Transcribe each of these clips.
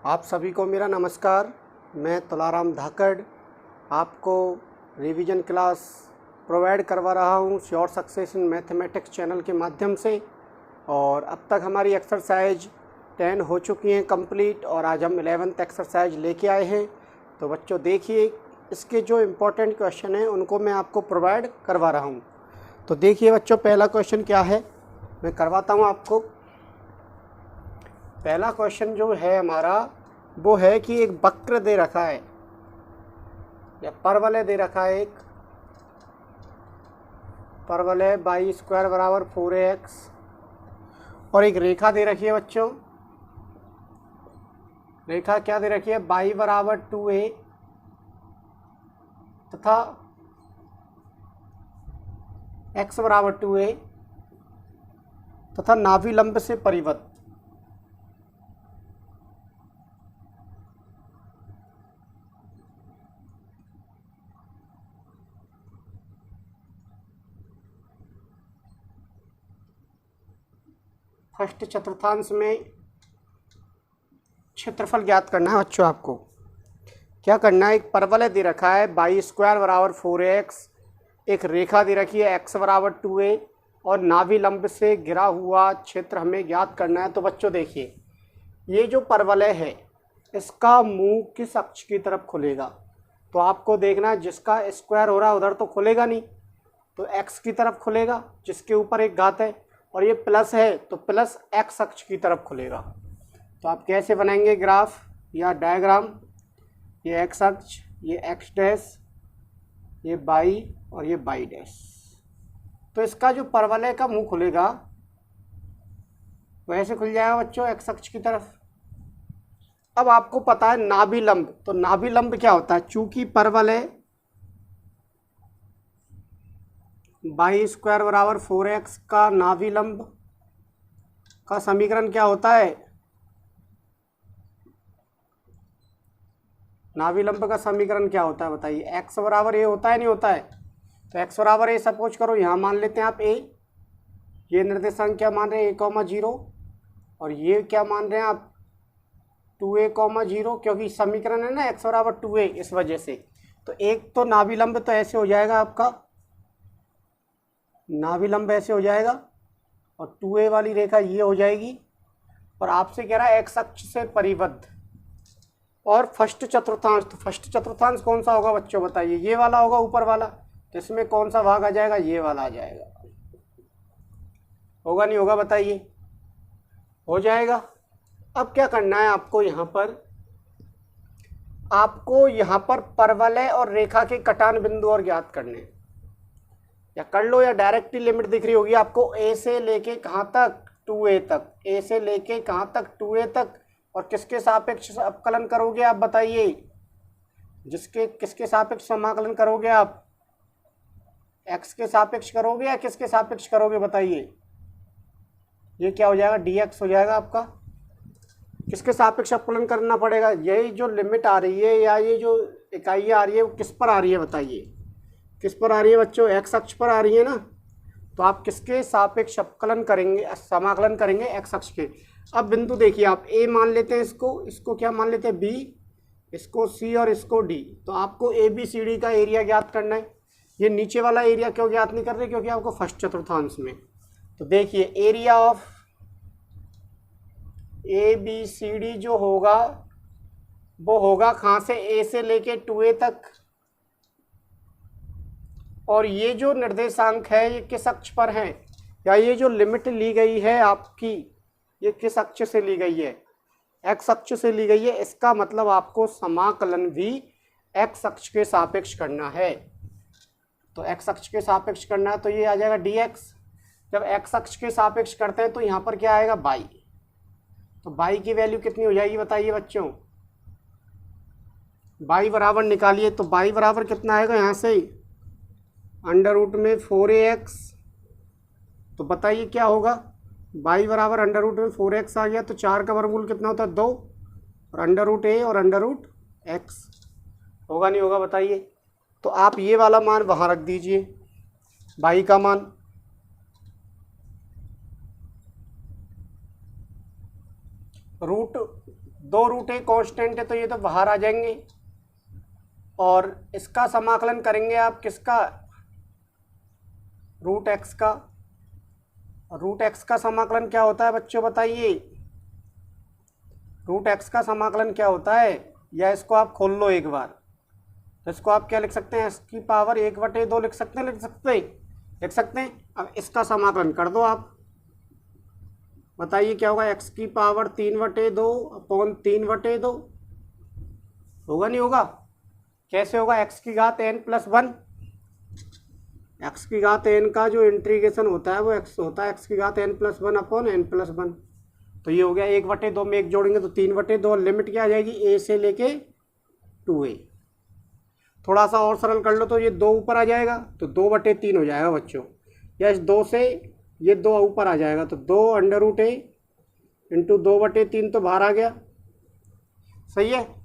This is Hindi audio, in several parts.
आप सभी को मेरा नमस्कार। मैं तुलाराम धाकड़ आपको रिवीजन क्लास प्रोवाइड करवा रहा हूँ sure success in mathematics channel के माध्यम से। और अब तक हमारी एक्सरसाइज 10 हो चुकी हैं कंप्लीट और आज हम 11th एक्सरसाइज लेके आए हैं। तो बच्चों देखिए, इसके जो इम्पोर्टेंट क्वेश्चन हैं उनको मैं आपको प्रोवाइड करवा रहा हूँ। तो देखिए बच्चों, पहला क्वेश्चन क्या है मैं करवाता हूँ आपको। पहला क्वेश्चन जो है हमारा वो है कि एक वक्र दे रखा है या परवलय दे रखा है। एक परवलय बाई स्क्वायर बराबर 4ax और एक रेखा दे रखी है बच्चों। रेखा क्या दे रखी है? बाई बराबर 2a तथा x बराबर 2a तथा नाभिलंब से परिबद्ध। फर्स्ट चतुर्थांश में क्षेत्रफल ज्ञात करना है बच्चों। आपको क्या करना है? एक परवलय दे रखा है बाई स्क्वायर बराबर 4ax, एक रेखा दे रखी है x बराबर 2a और नाभिलंब से घिरा हुआ क्षेत्र हमें ज्ञात करना है। तो बच्चों देखिए, ये जो परवलय है इसका मुंह किस अक्ष की तरफ खुलेगा? तो आपको देखना है, जिसका स्क्वायर हो रहा है उधर तो खुलेगा नहीं, तो x की तरफ खुलेगा जिसके ऊपर एक घात है, और ये प्लस है तो प्लस x अक्ष की तरफ खुलेगा। तो आप कैसे बनाएंगे ग्राफ या डायग्राम? ये x अक्ष, ये x डैश, ये बाई और ये बाई डैश। तो इसका जो परवलय का मुंह खुलेगा वैसे खुल जाएगा बच्चों x अक्ष की तरफ। अब आपको पता है नाभिलंब, तो नाभिलंब क्या होता है? चूंकि परवलय बाई स्क्वायर बराबर 4x का नाभिलंब का समीकरण क्या होता है? नाभिलंब का समीकरण क्या होता है बताइए? x बराबर a होता है नहीं होता है? तो x बराबर a सपोज करो यहाँ मान लेते हैं आप a, ये निर्देशांक क्या मान रहे हैं? a,0 और ये क्या मान रहे हैं आप? 2a,0, क्योंकि समीकरण है ना x बराबर 2a, इस वजह से। तो एक तो नाभिलंब तो ऐसे हो जाएगा आपका, नाभिलंब ऐसे हो जाएगा और 2a वाली रेखा ये हो जाएगी, और आपसे कह रहा है x अक्ष से परिबद्ध। और फर्स्ट चतुर्थांश, तो फर्स्ट चतुर्थांश कौन सा होगा बच्चों बताइए? ये वाला होगा ऊपर वाला। तो इसमें कौन सा भाग आ जाएगा? ये वाला आ जाएगा। होगा नहीं होगा बताइए? हो जाएगा। अब क्या करना है आपको? यहाँ पर परवलय और रेखा के कटान बिंदु और ज्ञात करने हैं। या कर लो या डायरेक्टली लिमिट दिख रही होगी आपको, a से लेके कहाँ तक? 2a तक। a से लेके कहाँ तक? 2a तक। और किसके सापेक्ष अवकलन करोगे आप बताइए? किसके सापेक्ष समाकलन करोगे आप? x के सापेक्ष करोगे या किसके सापेक्ष करोगे बताइए? ये क्या हो जाएगा? dx हो जाएगा आपका। किसके सापेक्ष अवकलन करना पड़ेगा? यही जो लिमिट आ रही है या ये जो इकाइयाँ आ रही है वो किस पर आ रही है बताइए? किस पर आ रही है बच्चों? x अक्ष पर आ रही है ना। तो आप किसके सापेक्ष अवकलन करेंगे? समाकलन करेंगे x अक्ष के। अब बिंदु देखिए, आप a मान लेते हैं, इसको क्या मान लेते हैं? b, इसको c और इसको d। तो आपको ABCD का एरिया ज्ञात करना है। ये नीचे वाला एरिया क्यों ज्ञात नहीं कर रहे? क्योंकि आपको फर्स्ट चतुर्थांश में। तो देखिए, एरिया ऑफ ABCD जो होगा वो होगा कहाँ से? a से लेके 2a तक। और ये जो निर्देशांक है ये किस अक्ष पर है? या ये जो लिमिट ली गई है आपकी, ये किस अक्ष से ली गई है? x अक्ष से ली गई है। इसका मतलब आपको समाकलन भी x अक्ष के सापेक्ष करना है। तो x अक्ष के सापेक्ष करना है तो ये आ जाएगा dx। जब x अक्ष के सापेक्ष करते हैं तो यहाँ पर क्या आएगा? y। तो y की वैल्यू कितनी हो जाएगी बताइए बच्चों? y बराबर निकालिए। तो y बराबर कितना आएगा यहाँ से? अंडर रूट में 4ax। तो बताइए क्या होगा? y बराबर अंडर रूट में 4x आ गया, तो 4 का वर्गमूल कितना होता है? 2, और अंडर रूट a और अंडर रूट x। होगा नहीं होगा बताइए? तो आप ये वाला मान वहाँ रख दीजिए, y का मान। रूट दो रूट ए कांस्टेंट है तो ये तो बाहर आ जाएंगे, और इसका समाकलन करेंगे आप किसका, रूट एक्स का। रूट एक्स का समाकलन क्या होता है बच्चों बताइए, रूट एक्स का समाकलन क्या होता है, या इसको आप खोल लो एक बार, तो इसको आप क्या लिख सकते हैं, एक्स की पावर 1/2 लिख सकते हैं, लिख सकते हैं। अब इसका समाकलन कर दो आप, बताइए क्या होगा, एक्स की पावर 3/2 अपॉन 3/2 होगा नहीं होगा, कैसे होगा, एक्स की घात n+1, एक्स की घात n का जो इंटीग्रेशन होता है वो एक्स होता है एक्स की घात n+1 अपॉन n+1, तो ये हो गया 1/2 में एक जोड़ेंगे तो 3/2, और लिमिट क्या आ जाएगी a से लेके 2a। थोड़ा सा और सरल कर लो तो ये 2 ऊपर आ जाएगा तो 2/3 हो जाएगा बच्चों, या इस 2 से ये 2 ऊपर आ जाएगा तो 2√a इंटू 2/3 तो बाहर आ गया, सही है।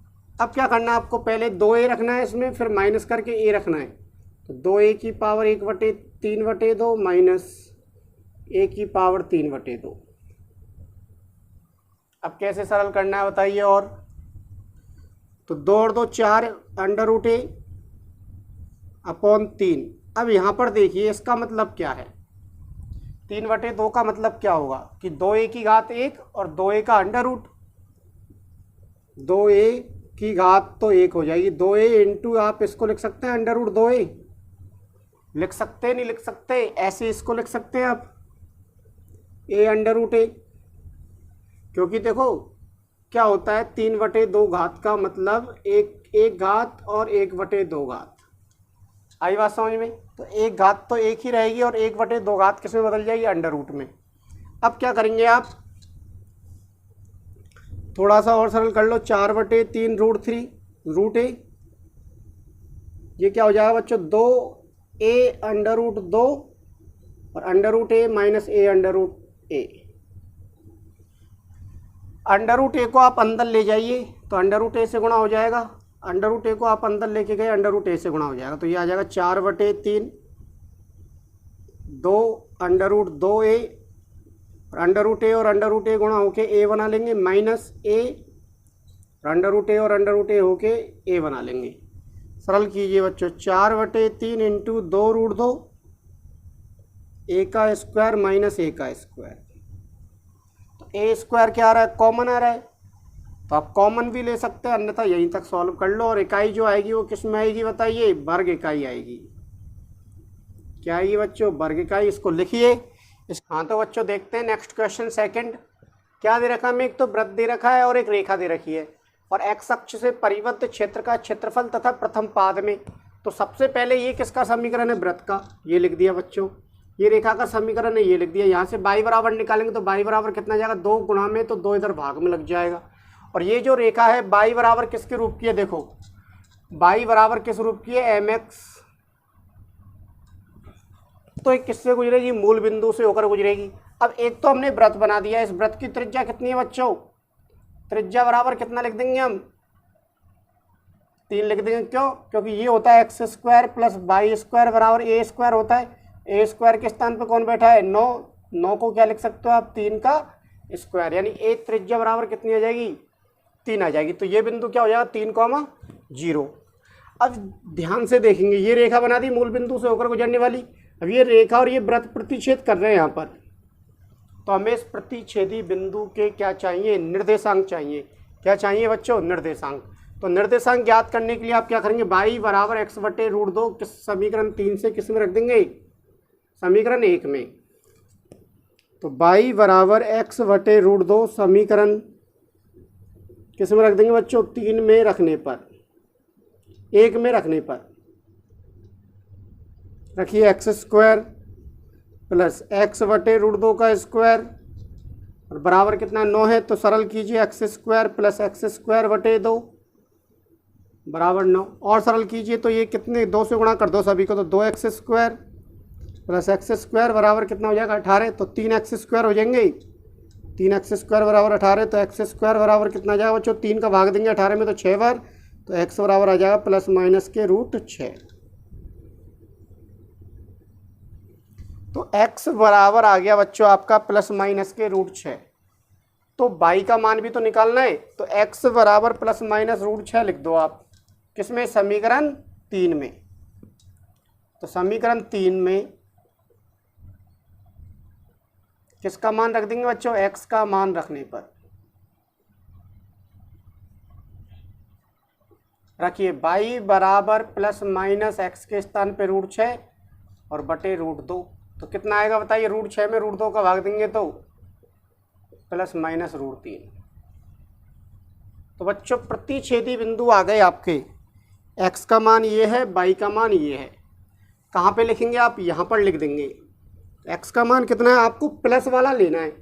अब क्या करना है आपको, पहले 2a रखना है इसमें, फिर माइनस करके a रखना है, तो 2a की पावर 1/3/2 माइनस a की पावर 3/2। अब कैसे सरल करना है बताइए, और तो 2 और 2 4 √a अपॉन 3। अब यहाँ पर देखिए इसका मतलब क्या है, 3/2 का मतलब क्या होगा कि 2a की घात 1 और 2a का अंडर रूट, 2a की घात तो 1 हो जाएगी, 2a इंटू आप इसको लिख सकते हैं √2a, लिख सकते हैं नहीं लिख सकते, ऐसे इसको लिख सकते हैं आप a√a, क्योंकि देखो क्या होता है 3/2 घात का मतलब एक घात और 1/2 घात, आई बात समझ में, तो एक घात तो एक ही रहेगी और 1/2 घात किस में बदल जाएगी, अंडर रूट में। अब क्या करेंगे आप, थोड़ा सा और सरल कर लो, 4/3 √3 ये क्या हो जाएगा बच्चों, 2a√2 और √a माइनस a √a को आप अंदर ले जाइए तो √a से गुणा हो जाएगा, √a को आप अंदर लेके गए √a से गुणा हो जाएगा, तो ये आ जाएगा 4/3 2 √2a √a और √a गुणा होके a बना लेंगे, माइनस a √a और √a होके a बना लेंगे। सरल कीजिए बच्चों, 4/3 इंटू 2√2 a का स्क्वायर माइनस a का स्क्वायर, तो a स्क्वायर क्या आ रहा है, कॉमन आ रहा है, तो आप कॉमन भी ले सकते हैं, अन्यथा यहीं तक सॉल्व कर लो। और इकाई जो आएगी वो किस में आएगी बताइए, वर्ग इकाई आएगी, क्या आएगी बच्चों, वर्ग इकाई। इसको लिखिए हाँ। तो बच्चों देखते हैं नेक्स्ट क्वेश्चन सेकंड, क्या दे रखा है हमें, एक तो वृत्त दे रखा है और एक रेखा दे रखी है, और एक्स अक्ष से परिबद्ध क्षेत्र का क्षेत्रफल तथा प्रथम पाद में। तो सबसे पहले ये किसका समीकरण है, वृत्त का, ये लिख दिया बच्चों, ये रेखा का समीकरण है, ये लिख दिया। यहाँ से y बराबर निकालेंगे तो y बराबर कितना जाएगा, 2 गुणा में, तो 2 इधर भाग में लग जाएगा। और ये जो रेखा है y बराबर किसके रूप की है, देखो y बराबर किस रूप की है, mx, तो एक किससे गुजरेगी, मूल बिंदु से होकर गुजरेगी। अब एक तो हमने वृत्त बना दिया, इस वृत्त की त्रिज्या कितनी है बच्चों, त्रिज्या बराबर कितना लिख देंगे हम, 3 लिख देंगे, क्यों, क्योंकि ये होता है x² प्लस y² बराबर a² होता है, a² के स्थान पे कौन बैठा है, 9 को क्या लिख सकते हो आप, 3 का स्क्वायर, यानी a त्रिज्या बराबर कितनी आ जाएगी, 3 आ जाएगी। तो ये बिंदु क्या हो जाएगा, 3,0। अब ध्यान से देखेंगे, ये रेखा बना दी मूल बिंदु से होकर गुजरने वाली। अब ये रेखा और ये वृत्त प्रतिच्छेद कर रहे हैं यहाँ पर, तो हमें इस प्रतिच्छेदी बिंदु के क्या चाहिए, निर्देशांक चाहिए। क्या चाहिए बच्चों, निर्देशांक। तो निर्देशांक ज्ञात करने के लिए आप क्या करेंगे, y बराबर x/√2 किस समीकरण 3 से किस में रख देंगे, समीकरण 1 में। तो y बराबर x/√2 समीकरण किस में रख देंगे बच्चों, 3 में रखने पर, 1 में रखने पर रखिए, x² प्लस x/√2 का स्क्वायर और बराबर कितना 9 है, तो सरल कीजिए, x² प्लस x²/2 बराबर 9, और सरल कीजिए तो ये कितने, 2 से गुणा कर दो सभी को, तो 2x² प्लस x² बराबर कितना हो जाएगा 18, तो 3x² हो जाएंगे, 3x² बराबर 18, तो x² बराबर कितना जाएगा बच्चों, 3 का भाग देंगे 18 में तो 6 बार, तो x बराबर आ जाएगा प्लस माइनस के √6। तो x बराबर आ गया बच्चों आपका प्लस माइनस के √6। तो बाई का मान भी तो निकालना है, तो x बराबर प्लस माइनस रूट 6 लिख दो आप। किसमें? समीकरण 3 में। तो समीकरण 3 में किसका मान रख देंगे बच्चों? x का मान रखने पर रखिए बाई बराबर प्लस माइनस x के स्थान पे रूट 6 और बटे रूट 2। तो कितना आएगा बताइए? रूट 6 में रूट 2 का भाग देंगे तो प्लस माइनस रूट 3। तो बच्चों प्रतिच्छेदी बिंदु आ गए आपके। x का मान ये है, y का मान ये है। कहाँ पे लिखेंगे आप? यहाँ पर लिख देंगे। x का मान कितना है? आपको प्लस वाला लेना है।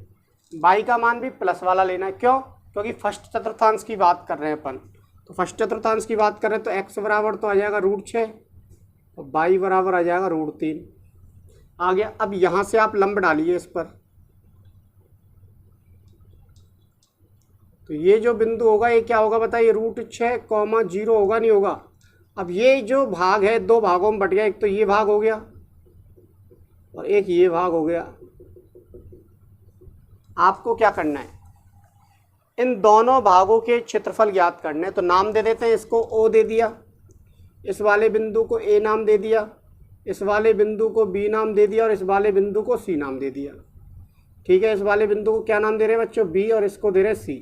y का मान भी प्लस वाला लेना है। क्यों? क्योंकि फर्स्ट चतुर्थांश की बात कर रहे हैं अपन। तो फर्स्ट चतुर्थांश की बात कर रहे हैं तो x बराबर तो आ जाएगा रूट 6 और y बराबर आ जाएगा रूट 3। आ गया। अब यहाँ से आप लंब डालिए इस पर। तो ये जो बिंदु होगा ये क्या होगा बताइए? रूट 6 कॉमा 0 होगा, नहीं होगा? अब ये जो भाग है दो भागों में बट गया। एक तो ये भाग हो गया और एक ये भाग हो गया। आपको क्या करना है? इन दोनों भागों के क्षेत्रफल ज्ञात करने हैं। तो नाम दे देते हैं। इसको O दे दिया, इस वाले बिंदु को A नाम दे दिया, इस वाले बिंदु को B नाम दे दिया और इस वाले बिंदु को C नाम दे दिया। ठीक है, इस वाले बिंदु को क्या नाम दे रहे हैं बच्चों? B और इसको दे रहे हैं C।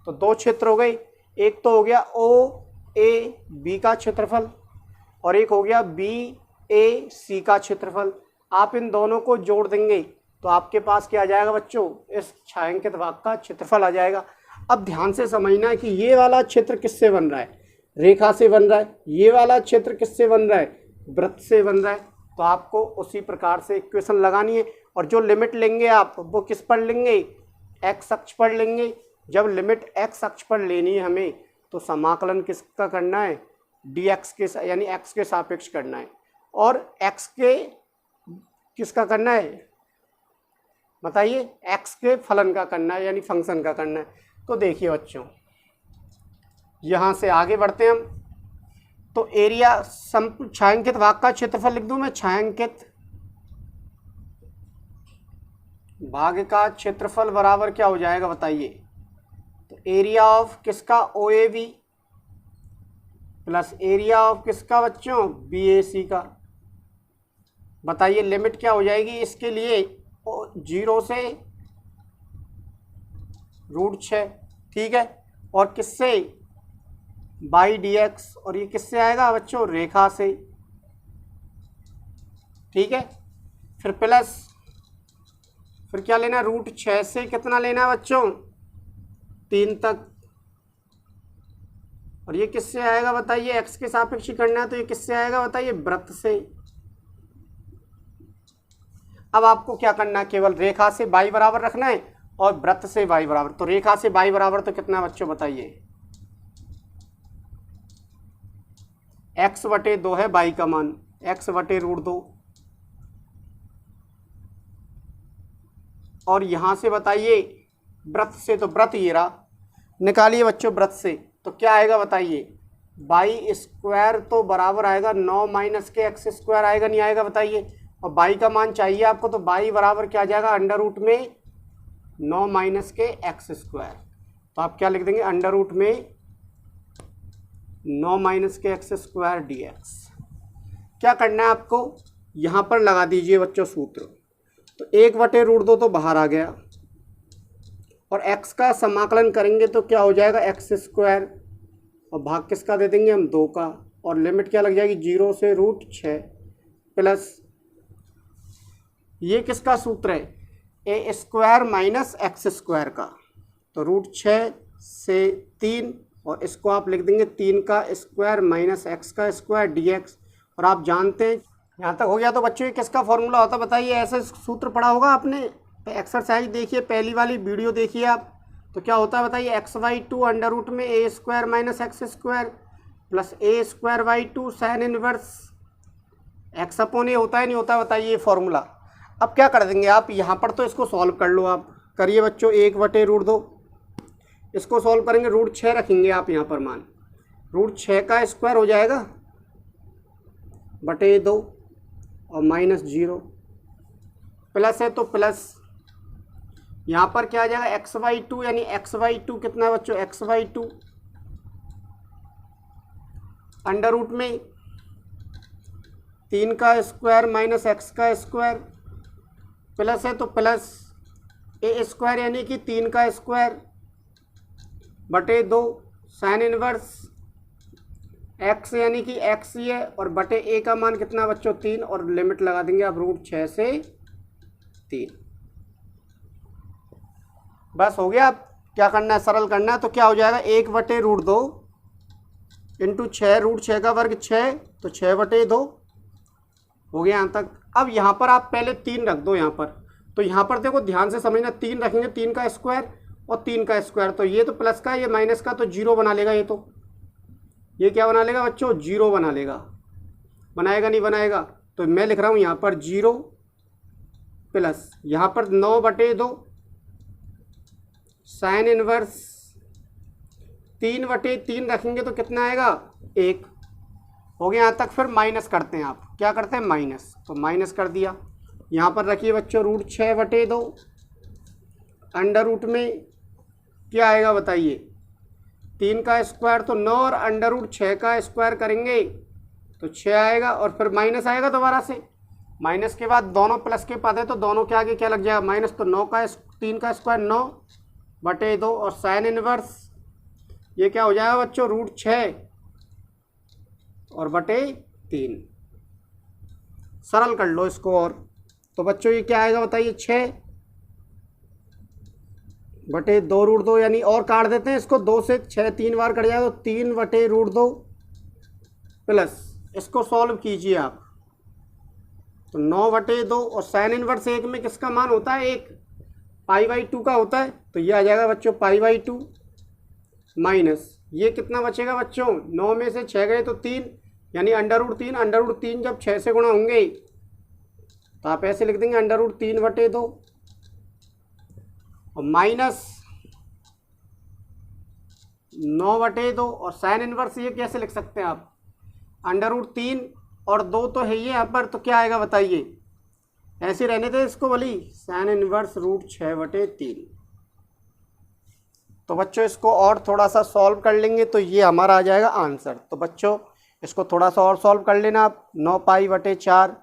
तो दो क्षेत्र हो गए। एक तो हो गया OAB का क्षेत्रफल और एक हो गया BAC का क्षेत्रफल। आप इन दोनों को जोड़ देंगे तो आपके पास क्या आ जाएगा बच्चों? इस छायांकित भाग का क्षेत्रफल आ जाएगा। अब ध्यान से समझना है कि ये वाला क्षेत्र किससे बन रहा है? रेखा से बन रहा है। ये वाला क्षेत्र किससे बन रहा है? वृत्त से बन रहा है। तो आपको उसी प्रकार से इक्वेशन लगानी है। और जो लिमिट लेंगे आप वो किस पर लेंगे? एक्स अक्ष पर लेंगे। जब लिमिट एक्स अक्ष पर लेनी है हमें तो समाकलन किसका करना है? dx के यानी x के सापेक्ष करना है। और x के किसका करना है बताइए? x के फलन का करना है यानी फंक्शन का करना है। तो देखिए बच्चों यहाँ से आगे बढ़ते हैं हम। तो एरिया छायांकित भाग का क्षेत्रफल लिख दूं मैं। छायांकित भाग का क्षेत्रफल बराबर क्या हो जाएगा बताइए? तो एरिया ऑफ किसका? OAB प्लस एरिया ऑफ किसका बच्चों? BAC का। बताइए लिमिट क्या हो जाएगी इसके लिए? 0 से रूट 6। ठीक है, और किससे? By dx। और ये किससे आएगा बच्चों? रेखा से। ठीक है, फिर प्लस फिर क्या लेना? रूट 6 से कितना लेना है बच्चों? 3 तक। और ये किससे आएगा बताइए? x के सापेक्ष करना है तो ये किससे आएगा बताइए? वृत्त से। अब आपको क्या करना है? केवल रेखा से y बराबर रखना है और वृत्त से y बराबर। तो रेखा से y बराबर तो कितना बच्चों बताइए? x बटे 2 है y का मान, x बटे रूट 2। और यहाँ से बताइए वृत्त से, तो वृत्त ये रहा। निकालिए बच्चों वृत्त से। तो क्या आएगा बताइए? बाई स्क्वायर तो बराबर आएगा 9 माइनस के एक्स स्क्वायर। आएगा नहीं आएगा बताइए? और बाई का मान चाहिए आपको तो बाई बराबर क्या आ जाएगा? अंडर रूट में 9 माइनस के एक्स स्क्वायर। तो आप क्या लिख देंगे? अंडर रूट में 9 माइनस के एक्स स्क्वायर dx। क्या करना है आपको? यहाँ पर लगा दीजिए बच्चों सूत्र। तो 1/√2 तो बाहर आ गया और x का समाकलन करेंगे तो क्या हो जाएगा? एक्स स्क्वायर और भाग किसका दे देंगे हम? 2 का। और लिमिट क्या लग जाएगी? 0 से रूट 6 प्लस ये किसका सूत्र है? ए स्क्वायर माइनस एक्स स्क्वायर का। तो रूट 6 से 3 और इसको आप लिख देंगे 3 का स्क्वायर माइनस एक्स का स्क्वायर dx। और आप जानते हैं यहाँ तक हो गया। तो बच्चों ये किसका फॉर्मूला होता है बताइए? ऐसे सूत्र पढ़ा होगा आपने। एक्सरसाइज देखिए, पहली वाली वीडियो देखिए आप। तो क्या होता है बताइए? x/2 अंडर रूट में A square minus X square plus A square by 2 sine inverse X upon A. होता है नहीं होता बताइए ये फॉर्मूला? अब क्या कर देंगे आप? यहाँ पर तो इसको सॉल्व कर लो आप। करिए बच्चों 1/√2। इसको सॉल्व करेंगे, रूट 6 रखेंगे आप यहाँ पर मान। रूट 6 का स्क्वायर हो जाएगा बटे 2 और माइनस 0 प्लस है तो प्लस यहाँ पर क्या आ जाएगा एक्स बाई टू, यानी एक्स बाई टू कितना है बच्चों, x by two under root में 3 का स्क्वायर माइनस एक्स का स्क्वायर प्लस है तो प्लस ए स्क्वायर यानी कि 3 का स्क्वायर बटे 2 साइन इनवर्स एक्स यानी कि एक्स ही है और बटे ए का मान कितना बच्चों 3 और लिमिट लगा देंगे आप रूट 6 से 3। बस हो गया। अब क्या करना है, सरल करना है। तो क्या हो जाएगा 1 बटे रूट 2 इंटू 6 रूट 6 का वर्ग 6 तो 6 बटे 2 हो गया यहाँ तक। अब यहाँ पर आप पहले 3 रख दो यहाँ पर, तो यहाँ पर देखो ध्यान से समझना, 3 रखेंगे 3 का स्क्वायर और 3 का स्क्वायर, तो ये तो प्लस का ये माइनस का तो 0 बना लेगा। ये क्या बना लेगा बच्चों, 0 बना लेगा। बनाएगा नहीं बनाएगा, तो मैं लिख रहा हूँ यहाँ पर 0 प्लस यहाँ पर 9 बटे 2 साइन इनवर्स 3 बटे 3 रखेंगे तो कितना आएगा 1 हो गया यहाँ तक। फिर माइनस करते हैं, आप क्या करते हैं माइनस, तो माइनस कर दिया। यहाँ पर रखिए बच्चों रूट 6 बटे 2 अंडर रूट में क्या आएगा बताइए, 3 का स्क्वायर तो 9 और अंडर रूट 6 का स्क्वायर करेंगे तो 6 आएगा और फिर माइनस आएगा दोबारा से। माइनस के बाद दोनों प्लस के पद है तो दोनों के आगे क्या लग जाएगा माइनस, तो 3 का स्क्वायर 9 बटे 2 और साइन इनवर्स ये क्या हो जाएगा बच्चों रूट 6 और बटे 3। सरल कर लो इसको और, तो बच्चों ये क्या आएगा बताइए 6 बटे 2 रूट 2, यानी और काट देते हैं इसको 2 से 6 3 बार कट जाएगा तो 3 बटे रूट 2 प्लस इसको सॉल्व कीजिए आप तो 9 बटे 2 और साइन इनवर्स 1 में किसका मान होता है 1 पाई बाई 2 का होता है, तो ये आ जाएगा बच्चों पाई बाई 2 माइनस ये कितना बचेगा बच्चों 9 में से 6 गए तो 3 यानी अंडर रूट 3 जब 6 से गुणा होंगे तो आप ऐसे लिख देंगे अंडर रूट 3 बटे 2 और माइनस 9 बटे 2 और साइन इनवर्स ये कैसे लिख सकते हैं आप अंडर रूट 3 और 2 तो है ये यहाँ पर, तो क्या आएगा बताइए, ऐसे रहने थे इसको भली साइन इनवर्स रूट 6 बटे 3। तो बच्चों इसको और थोड़ा सा सॉल्व कर लेंगे तो ये हमारा आ जाएगा आंसर। तो बच्चों इसको थोड़ा सा और सॉल्व कर लेना आप, 9 पाई बटे 4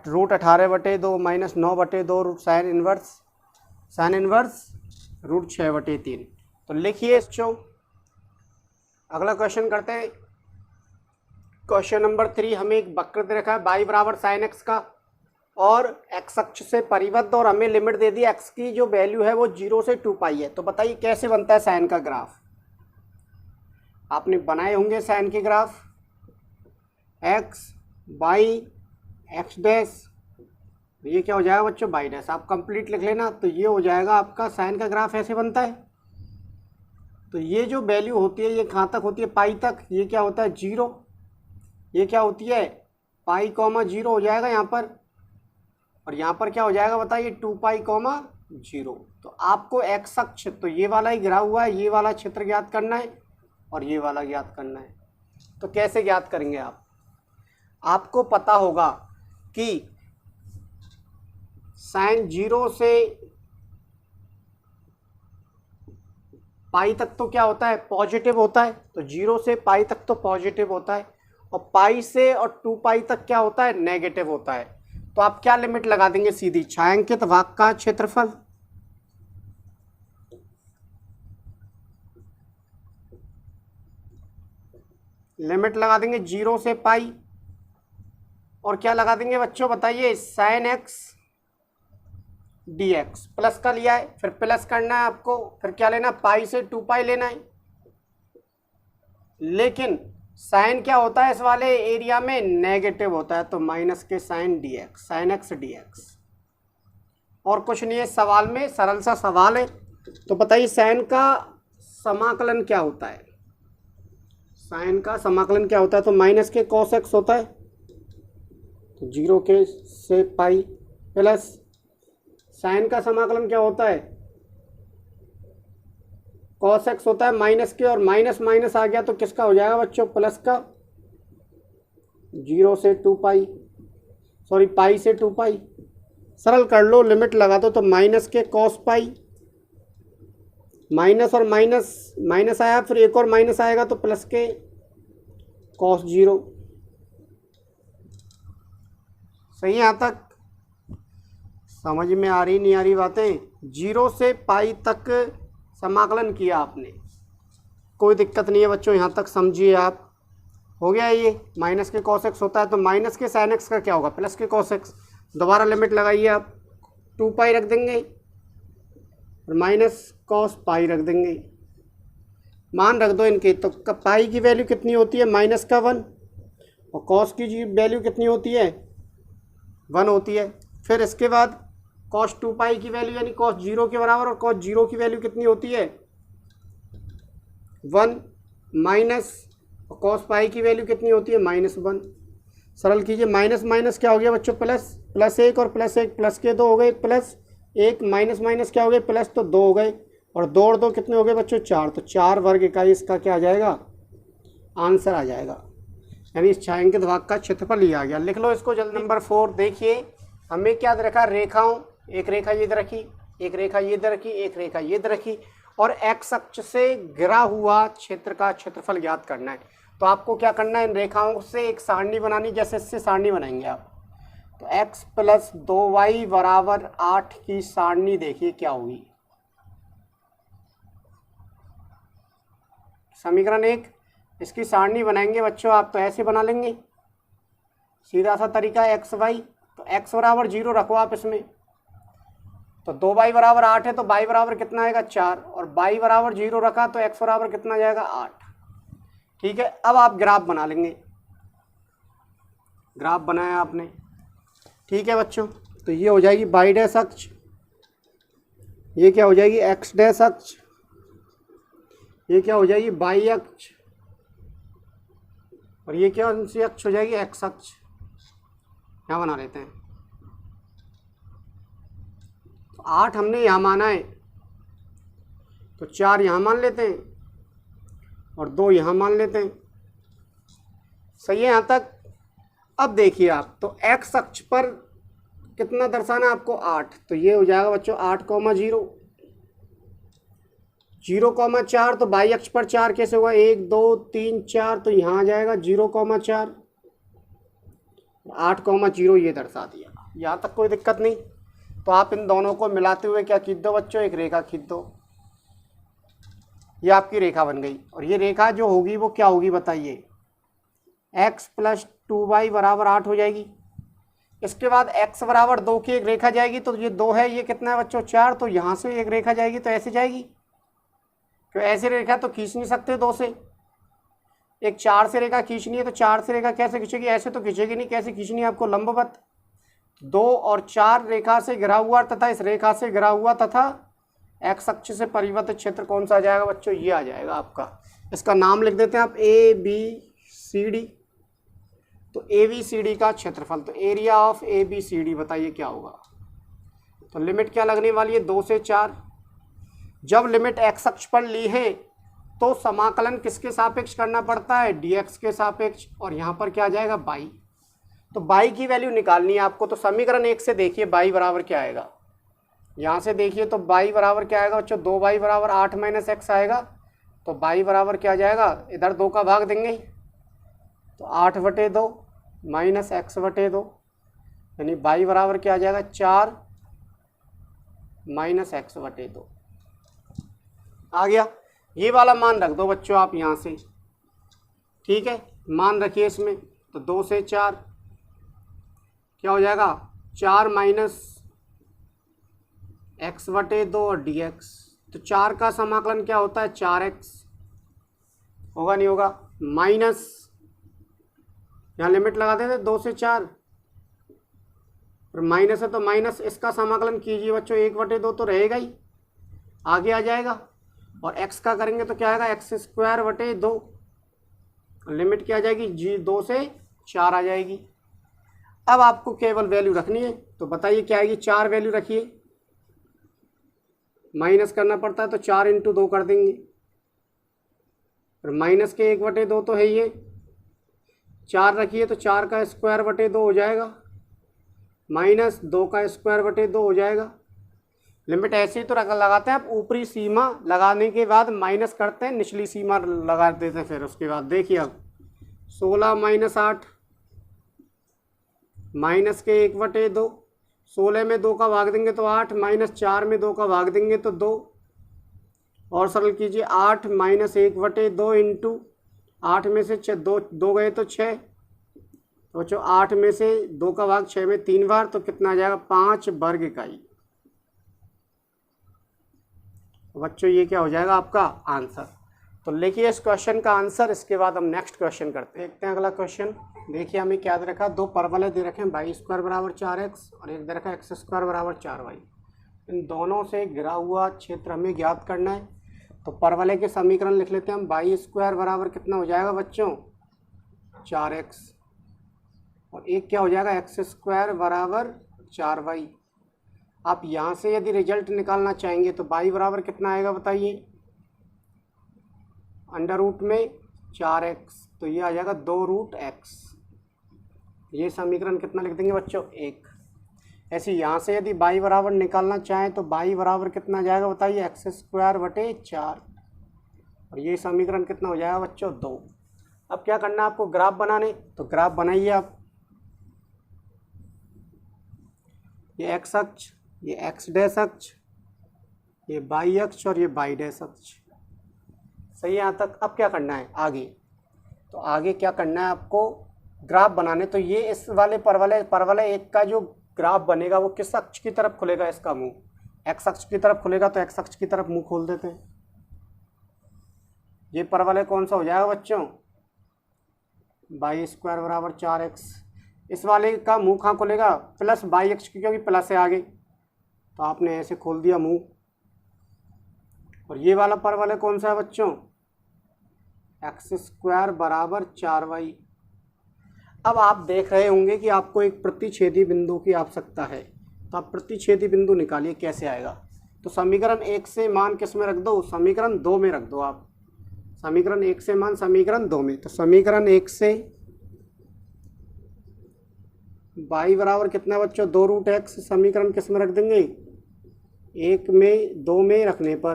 रूट 18 बटे 2 माइनस 9 बटे 2 रूट साइन इनवर्स रूट 6 बटे 3। तो लिखिए बच्चों अगला क्वेश्चन करते हैं। क्वेश्चन नंबर 3, हमें एक वक्र दे रखा है y बराबर साइन एक्स का और x अक्ष से परिबद्ध और हमें लिमिट दे दी x की जो वैल्यू है वो 0 से 2 पाई है। तो बताइए कैसे बनता है साइन का ग्राफ। आपने बनाए होंगे साइन के graph x by x dash, ये क्या हो जाएगा बच्चों बाई डैश, आप कंप्लीट लिख लेना। तो ये हो जाएगा आपका साइन का ग्राफ ऐसे बनता है। तो ये जो वैल्यू होती है ये कहाँ तक होती है पाई तक, ये क्या होता है 0, ये क्या होती है पाई कॉमा 0 हो जाएगा यहाँ पर, और यहाँ पर क्या हो जाएगा बताइए 2 पाई कॉमा 0। तो आपको एक्स अक्ष तो ये वाला ही गिरा हुआ है, ये वाला क्षेत्र ज्ञात करना है और ये वाला ज्ञात करना है। तो कैसे ज्ञात करेंगे आप, आपको पता होगा कि साइन 0 से पाई तक तो क्या होता है पॉजिटिव होता है, तो 0 से पाई तक तो पॉजिटिव होता है और पाई से और 2 पाई तक क्या होता है नेगेटिव होता है। तो आप क्या लिमिट लगा देंगे सीधी, छायांकित भाग का क्षेत्रफल लिमिट लगा देंगे 0 से पाई और क्या लगा देंगे बच्चों बताइए साइन एक्स dx, प्लस का लिया है फिर प्लस करना है आपको, फिर क्या लेना पाई से 2 पाई लेना है। लेकिन साइन क्या होता है इस वाले एरिया में नेगेटिव होता है, तो माइनस के sine dx, sine x dx। और कुछ नहीं है सवाल में, सरल सा सवाल है। तो बताइए साइन का समाकलन क्या होता है, साइन का समाकलन क्या होता है, तो माइनस के cos x होता है, तो 0 के से पाई प्लस साइन का समाकलन क्या होता है cos x होता है माइनस के, और माइनस माइनस आ गया तो किसका हो जाएगा बच्चों प्लस का, 0 से 2 पाई पाई से 2 पाई। सरल कर लो लिमिट लगा दो तो माइनस के cos पाई माइनस और माइनस माइनस आया, फिर एक और माइनस आएगा तो प्लस के cos 0। सही है? यहाँ तक समझ में आ रही नहीं आ रही बातें? 0 से पाई तक समाकलन किया आपने, कोई दिक्कत नहीं है बच्चों, यहाँ तक समझिए आप। हो गया ये, माइनस के cos x होता है तो माइनस के sin x का क्या होगा, प्लस के cos x। दोबारा लिमिट लगाइए आप, 2 पाई रख देंगे और माइनस cos पाई रख देंगे, मान रख दो इनके। तो पाई की वैल्यू कितनी होती है, माइनस का 1, और cos की वैल्यू कितनी होती है, 1 होती है। फिर इसके बाद cos 2 पाई की वैल्यू यानी cos 0 के बराबर, और cos 0 की वैल्यू कितनी होती है, 1 माइनस, और cos पाई की वैल्यू कितनी होती है, -1। सरल कीजिए, माइनस माइनस क्या हो गया बच्चों, प्लस, प्लस 1 और प्लस 1 प्लस के 2 हो गए, प्लस 1 माइनस माइनस क्या हो गए, प्लस, तो 2 हो गए, और 2 और 2 कितने हो गए बच्चों, 4। तो 4 वर्ग इकाई इसका क्या आ जाएगा, आंसर आ जाएगा, यानी इस छायांकित भाग का क्षेत्रफल ही आ गया। लिख लो इसको जल्दी। नंबर 4 देखिए, हमें क्या रखा, रेखाओं, एक रेखा ये इधर रखी, एक रेखा ये इधर रखी, एक रेखा ये इधर रखी, और एक्स अक्ष से घिरा हुआ क्षेत्र का क्षेत्रफल ज्ञात करना है। तो आपको क्या करना है, इन रेखाओं से एक सारणी बनानी, जैसे इससे सारणी बनाएंगे आप। तो x प्लस 2y बराबर 8 की सारणी देखिए क्या होगी। समीकरण 1, इसकी सारणी बनाएंगे बच्चों आप, तो ऐसे बना लेंगे, सीधा सा तरीका है x y। तो x बराबर 0 रखो आप इसमें, तो 2y बराबर 8 है, तो y बराबर कितना आएगा, 4, और y बराबर 0 रखा तो x बराबर कितना जाएगा, 8। ठीक है, अब आप ग्राफ बना लेंगे, ग्राफ बनाया आपने। ठीक है बच्चों, तो ये हो जाएगी y डैश अक्ष, ये क्या हो जाएगी x डैश अक्ष, ये क्या हो जाएगी y अक्ष, और ये क्या सी अक्ष हो जाएगी, x अक्ष। यहाँ बना लेते हैं। तो 8 हमने यहाँ माना है, तो 4 यहाँ मान लेते हैं और 2 यहाँ मान लेते हैं। सही है यहाँ तक? अब देखिए आप, तो x अक्ष पर कितना दर्शाना है आपको, 8। तो ये हो जाएगा बच्चों 8, 0, 0,4। तो y अक्ष पर 4 कैसे होगा, 1 2 3 4, तो यहाँ आ जाएगा 0,4, 8,0 ये दर्शा दिया। यहाँ तक कोई दिक्कत नहीं। तो आप इन दोनों को मिलाते हुए क्या खींच दो बच्चों, एक रेखा खींच दो, ये आपकी रेखा बन गई। और ये रेखा जो होगी वो क्या होगी बताइए, x प्लस 2y बराबर 8 हो जाएगी। इसके बाद x बराबर 2 की एक रेखा जाएगी, तो ये 2 है, ये कितना है बच्चों, 4। तो यहाँ से एक रेखा जाएगी, तो ऐसे जाएगी, क्यों ऐसे रेखा तो खींच नहीं सकते 2 से, एक 4 से रेखा खींचनी है, तो 4 से रेखा कैसे खींचेगी, ऐसे तो खींचेगी नहीं, कैसे खींचनी है आपको, लंबवत। 2 और 4 रेखा से घिरा हुआ तथा इस रेखा से घिरा हुआ तथा एक्स अक्ष से परिवर्तित क्षेत्र कौन सा आ जाएगा बच्चों, ये आ जाएगा आपका। इसका नाम लिख देते हैं आप ABCD। तो ABCD का क्षेत्रफल, तो एरिया ऑफ ABCD बताइए क्या होगा। तो लिमिट क्या लगने वाली है, 2 से 4। जब लिमिट एक्स अक्ष पर ली है तो समाकलन किसके सापेक्ष करना पड़ता है, dx के सापेक्ष, और यहाँ पर क्या आ जाएगा, y। तो y की वैल्यू निकालनी है आपको। तो समीकरण 1 से देखिए y बराबर क्या आएगा, यहाँ से देखिए तो y बराबर क्या आएगा बच्चों, 2y बराबर 8 माइनस एक्स आएगा। तो y बराबर क्या आ जाएगा, इधर 2 का भाग देंगे, तो 8/2 माइनस एक्स बटे 2, यानी y बराबर क्या आ जाएगा, 4 माइनस एक्स बटे 2 आ गया। ये वाला मान रख दो बच्चों आप यहाँ से, ठीक है, मान रखिए इसमें। तो 2 से 4 क्या हो जाएगा, 4 माइनस एक्स बटे 2 और dx। तो 4 का समाकलन क्या होता है, 4x, होगा नहीं होगा, माइनस, यहाँ लिमिट लगा देते 2 से 4, और माइनस है तो माइनस, इसका समाकलन कीजिए बच्चों, 1/2 तो रहेगा ही, आगे आ जाएगा। और x का करेंगे तो क्या आएगा, x²/2, लिमिट क्या आ जाएगी, जी 2 से 4 आ जाएगी। अब आपको केवल वैल्यू रखनी है, तो बताइए क्या आएगी, 4 वैल्यू रखिए, माइनस करना पड़ता है तो 4 × 2 कर देंगे, और माइनस के 1/2 तो है ये, 4 रखिए तो 4 का स्क्वायर बटे 2 हो जाएगा, माइनस 2 का स्क्वायर बटे 2 हो जाएगा, लिमिट ऐसे ही तो लगाते हैं आप, ऊपरी सीमा लगाने के बाद माइनस करते हैं, निचली सीमा लगा देते हैं। फिर उसके बाद देखिए अब 16 माइनस 8 माइनस के 1/2, 16 में 2 का भाग देंगे तो 8, माइनस 4 में 2 का भाग देंगे तो 2, और सरल कीजिए 8 माइनस 1/2 इंटू 8 में से 6 दो गए तो 6, तो बच्चों 8 में से 2 का भाग 6 में 3 बार, तो कितना आ जाएगा 5 वर्ग इकाई। बच्चों ये क्या हो जाएगा आपका आंसर। तो लिखिए इस क्वेश्चन का आंसर, इसके बाद हम नेक्स्ट क्वेश्चन करते हैं। देखते हैं अगला क्वेश्चन। देखिए हमें क्या दे रखा है, दो परवलय दे रखे हैं, y² बराबर 4x और एक दे रखा है x² बराबर 4y। इन दोनों से घिरा हुआ क्षेत्र हमें ज्ञात करना है। तो परवलय के समीकरण लिख लेते हैं हम। y² बराबर कितना हो जाएगा बच्चों 4x, और एक क्या हो जाएगा x² बराबर 4y। आप यहाँ से यदि रिजल्ट निकालना चाहेंगे तो y बराबर कितना आएगा बताइए, अंडर रूट में 4x, तो ये आ जाएगा 2√x। ये समीकरण कितना लिख देंगे बच्चों 1। ऐसे यहाँ से यदि y बराबर निकालना चाहें तो y बराबर कितना आ जाएगा बताइए x²/4, और ये समीकरण कितना हो जाएगा बच्चों 2। अब क्या करना है आपको, ग्राफ बनाने, तो ग्राफ बनाइए आप। ये x अक्ष, ये x डैश अक्ष, ये y अक्ष और ये y डैश अक्ष। सही है यहाँ तक। अब क्या करना है आगे, तो आगे क्या करना है आपको ग्राफ बनाने। तो ये इस वाले परवलय एक का जो ग्राफ बनेगा वो किस अक्ष की तरफ खुलेगा, इसका मुंह x अक्ष की तरफ खुलेगा, तो x अक्ष की तरफ मुंह खोल देते हैं। ये परवलय कौन सा हो जाएगा बच्चों y² बराबर 4x। इस वाले का मुंह कहाँ खुलेगा, प्लस y अक्ष की, क्योंकि प्लस है आगे, तो आपने ऐसे खोल दिया मुंह। और ये वाला परवलय कौन सा है बच्चों, x² बराबर 4y। अब आप देख रहे होंगे कि आपको एक प्रतिच्छेदी बिंदु की आवश्यकता है, तो आप प्रतिच्छेदी बिंदु निकालिए, कैसे आएगा। तो समीकरण 1 से मान किस में रख दो, समीकरण 2 में रख दो आप। समीकरण 1 से मान समीकरण 2 में, तो समीकरण 1 से y बराबर कितना बच्चों 2√x, समीकरण किस में रख देंगे 1 में 2 में रखने पर।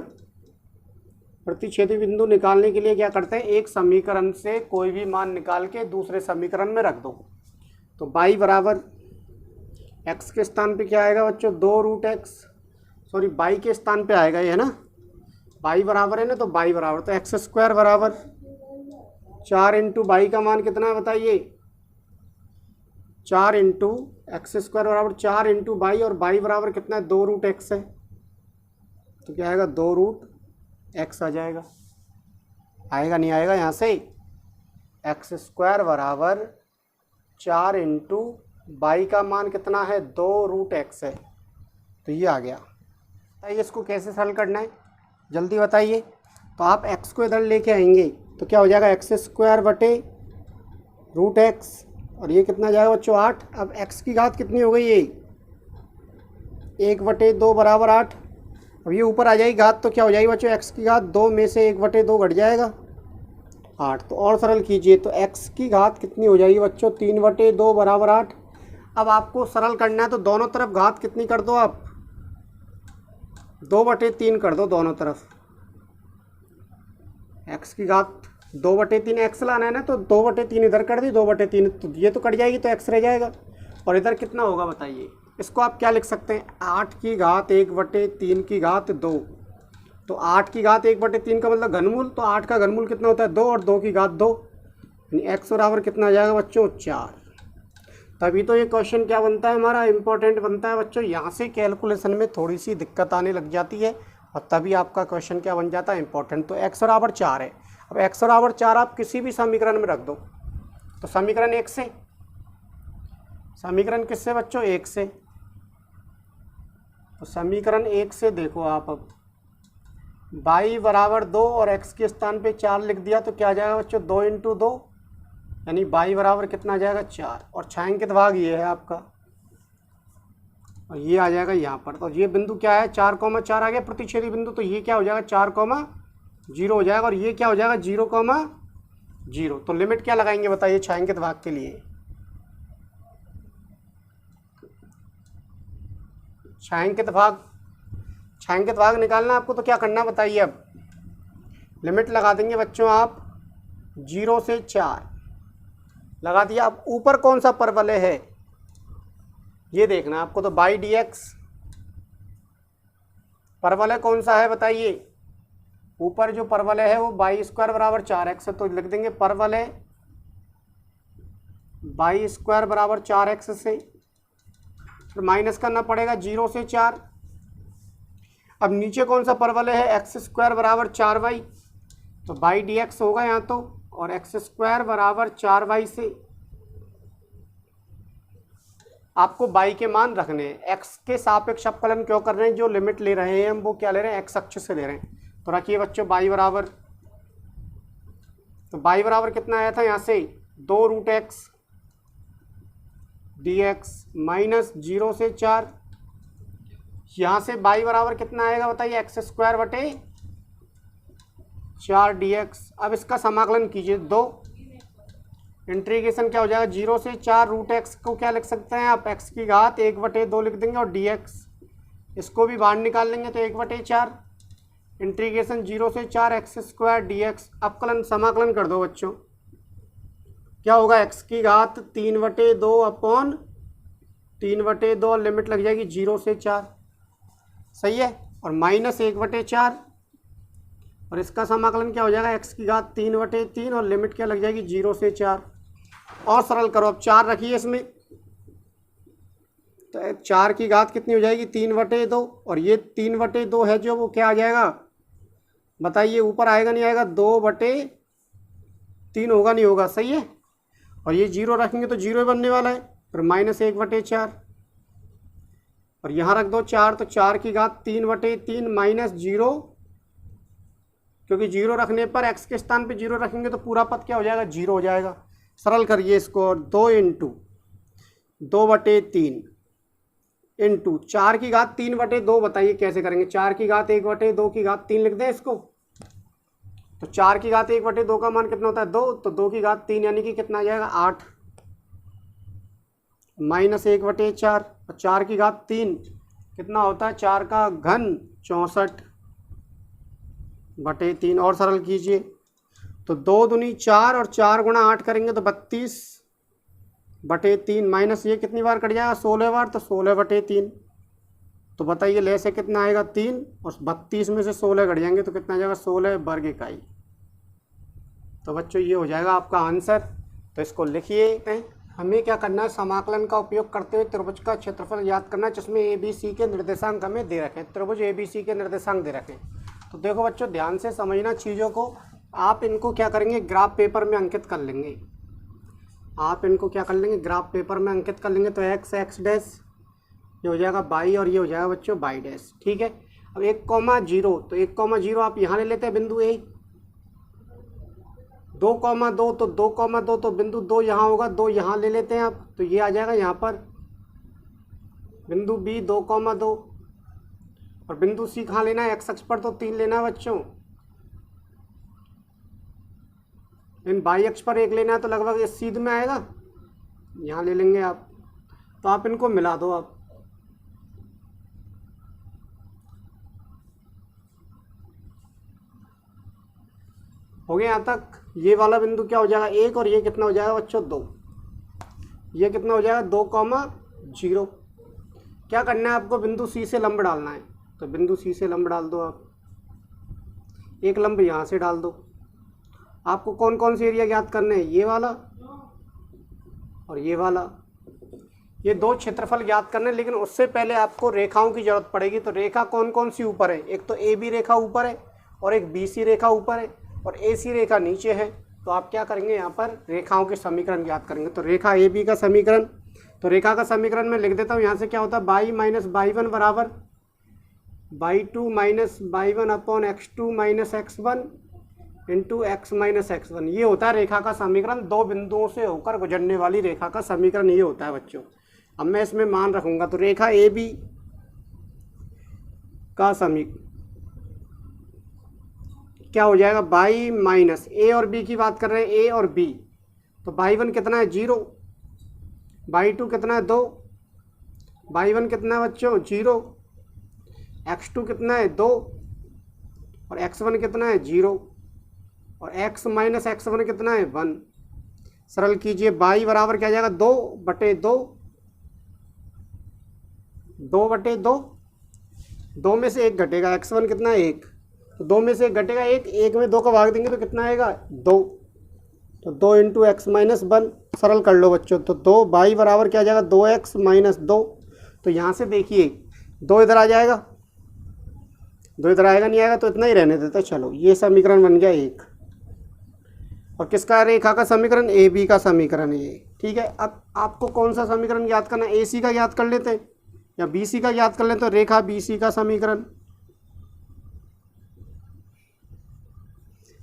प्रतिच्छेदी बिंदु निकालने के लिए क्या करते हैं, एक समीकरण से कोई भी मान निकाल के दूसरे समीकरण में रख दो। तो y बराबर x के स्थान पे क्या आएगा बच्चों 2√x, सॉरी y के स्थान पे आएगा ये, है ना, y बराबर है ना, तो y बराबर तो x² बराबर 4 इंटू y का मान कितना है बताइए 4 इंटू x² बराबर 4 इंटू y, और y बराबर कितना है 2√x है, तो क्या आएगा 2√x आ जाएगा। आएगा नहीं आएगा यहाँ से, x² बराबर 4 इंटू y का मान कितना है 2√x है, तो ये आ गया। बताइए इसको कैसे हल करना है, जल्दी बताइए। तो आप x को इधर लेके आएंगे तो क्या हो जाएगा x²/√x, और ये कितना जाएगा बच्चों 8। अब x की घात कितनी हो गई, ये 1/2 बराबर 8। अब ये ऊपर आ जाएगी घात, तो क्या हो जाएगी बच्चों x की घात 2 में से 1/2 घट जाएगा 8। तो और सरल कीजिए तो x की घात कितनी हो जाएगी बच्चों 3/2 बराबर 8। अब आपको सरल करना है तो दोनों तरफ घात कितनी कर दो आप 2/3 कर दो दोनों तरफ। x की घात 2/3 x लाना है ना, तो 2/3 इधर कर दी, 2/3 तो ये तो कट जाएगी, तो x रह जाएगा। और इधर कितना होगा बताइए, इसको आप क्या लिख सकते हैं 8 की घात 1/3 की घात 2। तो 8 की घात 1/3 का मतलब घनमूल, तो 8 का घनमूल कितना होता है 2, और 2 की घात 2, यानी x बराबर कितना आ जाएगा बच्चों 4। तभी तो ये क्वेश्चन क्या बनता है हमारा इंपॉर्टेंट बनता है बच्चों। यहाँ से कैलकुलेशन में थोड़ी सी दिक्कत आने लग जाती है, और तभी आपका क्वेश्चन क्या बन जाता है इंपॉर्टेंट। तो x बराबर 4 है। अब x बराबर 4 आप किसी भी समीकरण में रख दो, तो समीकरण 1 से, समीकरण किससे बच्चों 1 से, तो समीकरण 1 से देखो आप। अब y बराबर 2 और x के स्थान पे 4 लिख दिया, तो क्या आ जाएगा बच्चों 2 इंटू 2, यानी y बराबर कितना आ जाएगा 4, और छायांकित भाग ये है आपका, और ये आ जाएगा यहाँ पर। तो ये बिंदु क्या है 4,4 आ गया प्रतिच्छेदी बिंदु, तो ये क्या हो जाएगा 4,0 हो जाएगा, और ये क्या हो जाएगा 0,0। तो लिमिट क्या लगाएंगे बताइए छायांकित भाग के लिए, छायांकित भाग छायांकित भाग निकालना आपको, तो क्या करना बताइए। अब लिमिट लगा देंगे बच्चों आप 0 से 4 लगा दिया। अब ऊपर कौन सा परवलय है ये देखना आपको, तो बाई डी एक्स परवलय कौन सा है बताइए। ऊपर जो परवलय है वो बाई स्क्वायर बराबर 4x है, तो लिख देंगे परवलय बाई स्क्वायर बराबर 4x से, फिर माइनस करना पड़ेगा 0 से 4। अब नीचे कौन सा परवलय है, एक्स स्क्वायर बराबर 4y, तो बाई डी एक्स होगा यहाँ तो, और एक्स स्क्वायर बराबर 4y से आपको y के मान रखने हैं। x के सापेक्ष अवकलन क्यों कर रहे हैं, जो लिमिट ले रहे हैं हम वो क्या ले रहे हैं, x अक्ष से ले रहे हैं। तो रखिए बच्चों y बराबर, तो y बराबर कितना आया था यहाँ से 2√x dx माइनस 0 से 4। यहाँ से y बराबर कितना आएगा बताइए, एक्स स्क्वायर बटे 4 dx। अब इसका समाकलन कीजिए 2, इंटीग्रेशन क्या हो जाएगा 0 से 4 √x को क्या लिख सकते हैं आप, x की घात 1/2 लिख देंगे, और dx इसको भी बाहर निकाल लेंगे तो 1/4 इंटीग्रेशन 0 से 4 एक्स स्क्वायर dx। अवकलन समाकलन कर दो बच्चों, क्या होगा x की घात 3/2 अपॉन 3/2 और लिमिट लग जाएगी 0 से 4, सही है, और माइनस 1/4 और इसका समाकलन क्या हो जाएगा, x की घात 3/3 और लिमिट क्या लग जाएगी 0 से 4। और सरल करो, अब 4 रखिए इसमें, तो 4 की घात कितनी हो जाएगी 3/2, और ये 3/2 है जो वो क्या आ जाएगा बताइए, ऊपर आएगा नहीं आएगा 2/3 होगा नहीं होगा, सही है, और ये 0 रखेंगे तो 0 ही बनने वाला है, फिर माइनस 1/4 और यहाँ रख दो 4, तो 4 की घात 3/3 माइनस 0, क्योंकि 0 रखने पर x के स्थान पे 0 रखेंगे तो पूरा पद क्या हो जाएगा 0 हो जाएगा। सरल करिए इसको, 2 इंटू 2/3 इंटू 4 की घात 3/2, बताइए कैसे करेंगे, 4 की घात 1/2 की घात 3 लिख दें इसको, तो 4 की घात 1/2 का मान कितना होता है 2, तो 2 की घात 3 यानी कि कितना आ जाएगा 8 माइनस 1/4, और 4 की घात 3 कितना होता है 4 का घन 64/3। और सरल कीजिए, तो 2 दूनी 4 और 4 गुणा 8 करेंगे तो 32/3 माइनस ये कितनी बार कट जाएगा 16 बार, तो 16/3। तो बताइए ले से कितना आएगा 3, और 32 में से 16 कट जाएंगे तो कितना आ जाएगा 16 वर्ग इकाई। तो बच्चों ये हो जाएगा आपका आंसर। तो इसको लिखिए। हमें क्या करना है, समाकलन का उपयोग करते हुए त्रिभुज का क्षेत्रफल ज्ञात करना है जिसमें ABC के निर्देशांक हमें दे रखें। त्रिभुज ABC के निर्देशांक दे रखें। तो देखो बच्चों ध्यान से समझना चीज़ों को, आप इनको क्या करेंगे ग्राफ पेपर में अंकित कर लेंगे, आप इनको क्या कर लेंगे ग्राफ पेपर में अंकित कर लेंगे। तो x डैश ये हो जाएगा y और ये हो जाएगा बच्चों y डैश, ठीक है। अब 1,0 तो 1,0 आप यहाँ ले लेते हैं बिंदु A, 2,2 तो 2,2 तो बिंदु 2 यहाँ होगा, 2 यहाँ ले लेते हैं आप, तो ये आ जाएगा यहाँ पर बिंदु B 2,2, और बिंदु C कहाँ लेना है x अक्ष पर, तो 3 लेना है बच्चों। इन y अक्ष पर 1 लेना है तो लगभग इस सीध में आएगा, यहाँ ले लेंगे आप। तो आप इनको मिला दो, आप हो गया यहाँ तक। ये वाला बिंदु क्या हो जाएगा 1, और ये कितना हो जाएगा बच्चों 2, ये कितना हो जाएगा 2,0। क्या करना है आपको, बिंदु C से लंब डालना है, तो बिंदु C से लंब डाल दो आप, एक लंब यहाँ से डाल दो। आपको कौन कौन से एरिया ज्ञात करने हैं, ये वाला और ये वाला, ये 2 क्षेत्रफल ज्ञात करने, लेकिन उससे पहले आपको रेखाओं की जरूरत पड़ेगी। तो रेखा कौन कौन सी ऊपर है, एक तो AB रेखा ऊपर है, और एक BC रेखा ऊपर है, और AC रेखा नीचे है। तो आप क्या करेंगे यहाँ पर रेखाओं के समीकरण ज्ञात करेंगे। तो रेखा AB का समीकरण, तो रेखा का समीकरण मैं लिख देता हूँ। यहाँ से क्या होता है y माइनस y1 बराबर y2 minus y1 upon x2 minus x1 into x minus x1। ये होता है रेखा का समीकरण, 2 बिंदुओं से होकर गुजरने वाली रेखा का समीकरण ये होता है बच्चों। अब मैं इसमें मान रखूँगा, तो रेखा AB का समीकरण क्या हो जाएगा y माइनस A और B की बात कर रहे हैं, A और B, तो y1 कितना है 0, y2 कितना है 2, y1 कितना है बच्चों 0, x2 कितना है 2 और x1 कितना है 0 और x माइनस x1 कितना है 1। सरल कीजिए, y बराबर क्या आ जाएगा 2/2, 2/2, 2 में से 1 घटेगा, x1 कितना है 1, तो 2 में से 1 घटेगा 1 में 2 का भाग देंगे तो कितना आएगा 2, तो 2 इंटू एक्स माइनस 1। सरल कर लो बच्चों, तो 2 y बराबर क्या आ जाएगा 2x माइनस 2। तो यहाँ से देखिए 2 इधर आ जाएगा, 2 इधर आएगा नहीं आएगा तो इतना ही रहने देते। चलो ये समीकरण बन गया 1। और किसका, रेखा का समीकरण, ए बी का समीकरण है ये। ठीक है, अब आपको कौन सा समीकरण ज्ञात करना है, ए सी का ज्ञात कर लेते हैं या बी सी का ज्ञात कर लेते हैं। तो रेखा बी सी का समीकरण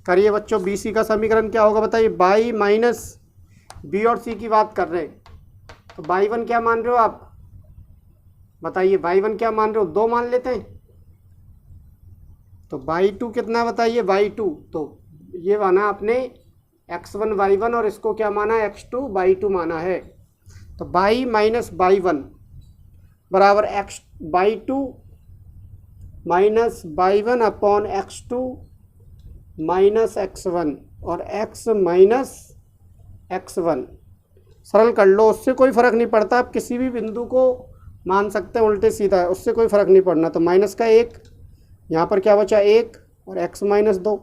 करिए बच्चों। बी सी का समीकरण क्या होगा बताइए, बाई माइनस बी और सी की बात कर रहे हैं, तो बाई वन क्या मान रहे हो आप बताइए, बाई वन क्या मान रहे हो 2 मान लेते हैं, तो बाई टू कितना बताइए, बाई टू, तो ये माना आपने x1 y1 और इसको क्या माना x2 y2 माना है। तो बाई माइनस बाई वन बराबर x by two minus by one upon x2 minus x1 और x माइनस x1। सरल कर लो, उससे कोई फ़र्क नहीं पड़ता, आप किसी भी बिंदु को मान सकते हैं उल्टे सीधा है, उससे कोई फ़र्क नहीं पड़ना। तो माइनस का 1, यहाँ पर क्या बचा 1 और x माइनस 2।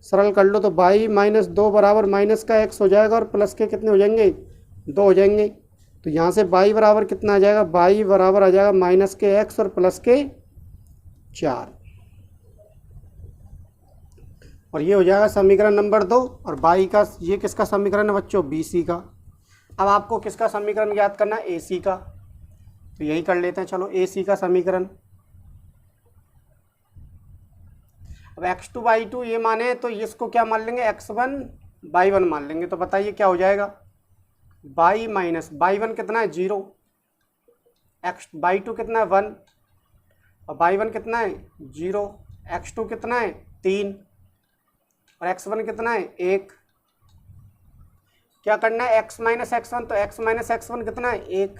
सरल कर लो, तो बाई माइनस 2 बराबर माइनस का x हो जाएगा और प्लस के कितने हो जाएंगे 2 हो जाएंगे। तो यहाँ से बाई बराबर कितना आ जाएगा, बाई बराबर आ जाएगा माइनस के x और प्लस के 4, और ये हो जाएगा समीकरण नंबर 2। और बाई का ये किसका समीकरण है बच्चों, बी सी का। अब आपको किसका समीकरण ज्ञात करना है, ए सी का, तो यही कर लेते हैं। चलो ए सी का समीकरण, अब x2 y2 ये माने तो इसको क्या मान लेंगे, x1 y1 मान लेंगे। तो बताइए क्या हो जाएगा, बाई माइनस बाई वन कितना है 0, x बाई टू कितना है 1 और बाई वन कितना है 0, x2 कितना है 3 और x1 कितना है 1। क्या करना है, x माइनस x1, तो x माइनस x1 कितना है 1।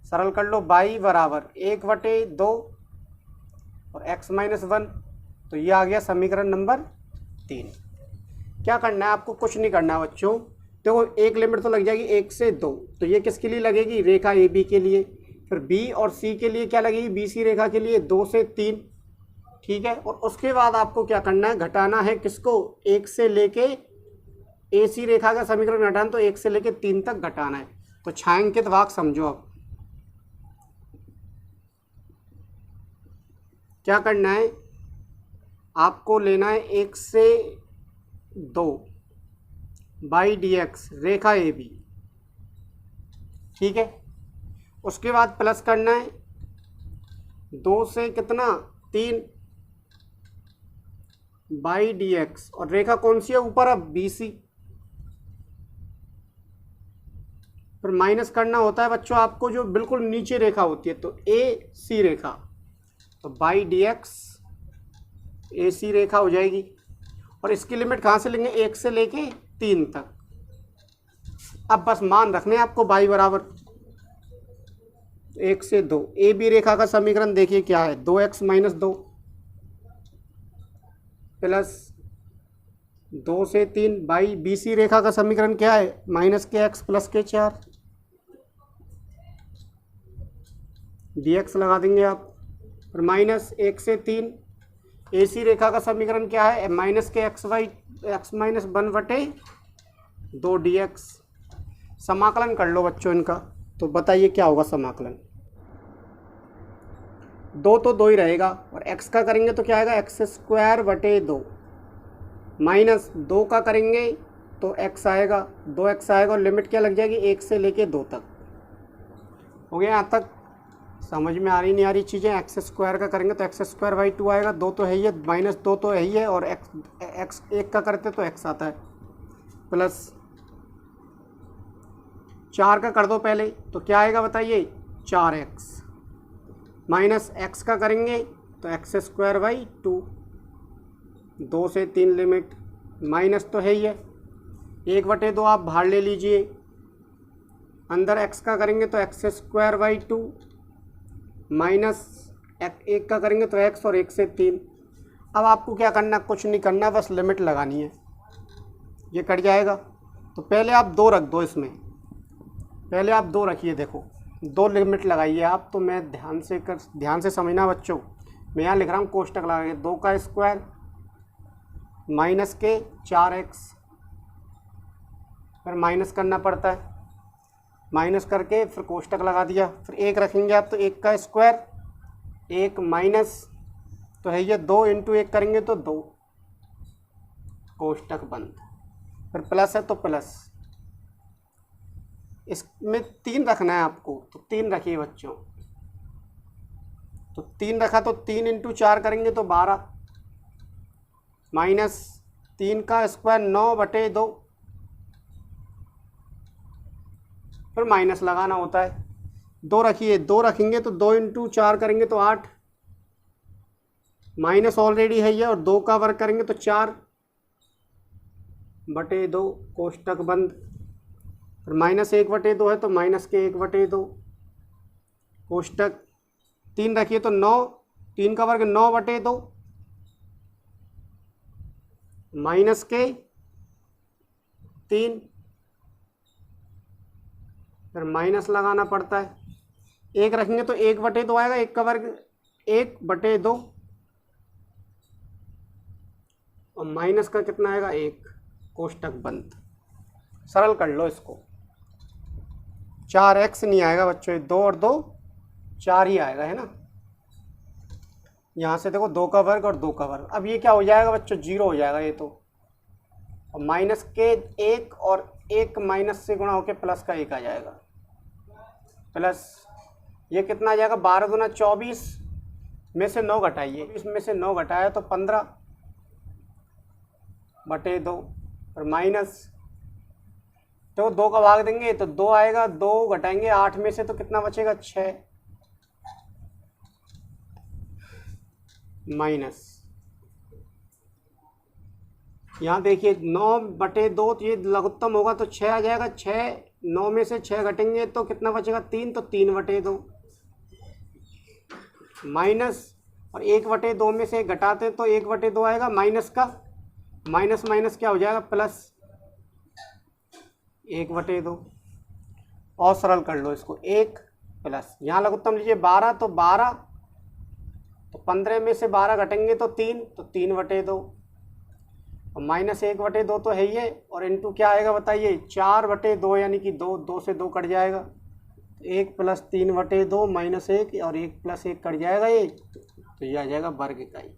सरल कर लो, बाई बराबर 1/2 और x माइनस 1, तो ये आ गया समीकरण नंबर 3। क्या करना है आपको, कुछ नहीं करना है बच्चों। देखो एक लिमिट तो लग जाएगी 1 से 2, तो ये किसके लिए लगेगी, रेखा ए बी के लिए। फिर बी और सी के लिए क्या लगेगी, बी सी रेखा के लिए 2 से 3। ठीक है, और उसके बाद आपको क्या करना है, घटाना है किसको, 1 से लेके ए सी रेखा का समीकरण घटाना, तो 1 से लेके 3 तक घटाना है। तो छायांकित भाग समझो। अब क्या करना है, आपको लेना है 1 से 2 बाई डी एक्स रेखा ए बी। ठीक है, उसके बाद प्लस करना है 2 से कितना 3 बाई डी एक्स, और रेखा कौन सी है ऊपर, अब बी सी। फिर माइनस करना होता है बच्चों आपको जो बिल्कुल नीचे रेखा होती है, तो ए सी रेखा, तो बाई डी एक्स ए सी रेखा हो जाएगी। और इसकी लिमिट कहाँ से लेंगे, 1 से लेके 3 तक। अब बस मान रखने आपको बाई बराबर 1 से 2। ए बी रेखा का समीकरण देखिए क्या है, 2x माइनस 2 प्लस 2 से 3 बाई बी सी रेखा का समीकरण क्या है, माइनस के x प्लस के 4 dx लगा देंगे आप। और माइनस 1 से 3 ए सी रेखा का समीकरण क्या है, माइनस के x माइनस 1/2 dx। समाकलन कर लो बच्चों इनका, तो बताइए क्या होगा समाकलन। 2 तो 2 ही रहेगा, और x का करेंगे तो क्या आएगा, x²/2 माइनस 2 का करेंगे तो x आएगा, 2x आएगा, और लिमिट क्या लग जाएगी 1 से लेके 2 तक। हो गया यहाँ तक, समझ में आ रही नहीं आ रही चीज़ें। x² का करेंगे तो x²/2 आएगा, 2 तो है ही है, माइनस 2 तो है ही है, और x 1 का करते तो x आता है, प्लस 4 का कर दो पहले, तो क्या आएगा बताइए 4x, माइनस x का करेंगे तो x²/2, 2 से 3 लिमिट, माइनस तो है ही है, 1/2 आप बाहर ले लीजिए, अंदर x का करेंगे तो x²/2 माइनस एक का करेंगे तो x और 1 से 3। अब आपको क्या करना, कुछ नहीं करना, बस लिमिट लगानी है, ये कट जाएगा। तो पहले आप 2 रख दो इसमें, पहले आप 2 रखिए, देखो 2 लिमिट लगाइए आप। तो मैं ध्यान से समझना बच्चों, मैं यहाँ लिख रहा हूँ कोष्टक लगा के 2 का स्क्वायर माइनस के 4x, फिर माइनस करना पड़ता है, माइनस करके फिर कोष्टक लगा दिया, फिर 1 रखेंगे आप तो 1 का स्क्वायर, 1 माइनस तो है ये 2 इंटू 1 करेंगे तो 2, कोष्टक बंद। फिर प्लस है तो प्लस, इसमें 3 रखना है आपको, तो 3 रखिए बच्चों। तो 3 रखा तो 3 इंटू 4 करेंगे तो 12, माइनस 3 का स्क्वायर 9/2, फिर माइनस लगाना होता है। 2 रखिए, 2 रखेंगे तो 2 इंटू 4 करेंगे तो 8, माइनस ऑलरेडी है ये, और 2 का वर्ग करेंगे तो 4/2, कोष्टक बंद। फिर माइनस 1/2 है तो माइनस के 1/2, कोष्टक। 3 रखिए तो 9, 3 का वर्ग 9/2, माइनस के 3, फिर माइनस लगाना पड़ता है। 1 रखेंगे तो 1/2 आएगा, 1 का वर्ग 1/2, और माइनस का कितना आएगा 1, कोष्टक बंद। सरल कर लो इसको। 4x नहीं आएगा बच्चों, 2 और 2 4 ही आएगा, है ना। यहाँ से देखो 2 का वर्ग और 2 का वर्ग, अब ये क्या हो जाएगा बच्चों, 0 हो जाएगा ये तो। और माइनस के 1 और 1 माइनस से गुणा होकर प्लस का 1 आ जाएगा, प्लस ये कितना आ जाएगा, 12 दूना 24 में से 9 घटाइए, इसमें से 9 घटाया तो 15/2, और माइनस तो 2 का भाग देंगे तो 2 आएगा, 2 घटाएंगे 8 में से तो कितना बचेगा 6, माइनस यहाँ देखिए 9/2, तो ये लघुत्तम होगा तो 6 आ जाएगा, 6 9 में से 6 घटेंगे तो कितना बचेगा 3, तो 3/2, माइनस और 1/2 में से घटाते तो 1/2 आएगा, माइनस का माइनस माइनस क्या हो जाएगा प्लस 1/2, और सरल कर लो इसको, 1 प्लस यहाँ लघुत्तम लीजिए 12, तो 12 तो 15 में से 12 घटेंगे तो 3, तो 3/2, और माइनस 1/2 तो है ये, और इनटू क्या आएगा बताइए 4/2, यानी कि 2 से 2 कट जाएगा, 1 प्लस 3/2 माइनस 1, और 1 प्लस 1 कट जाएगा ये, तो ये आ जाएगा वर्ग इकाई।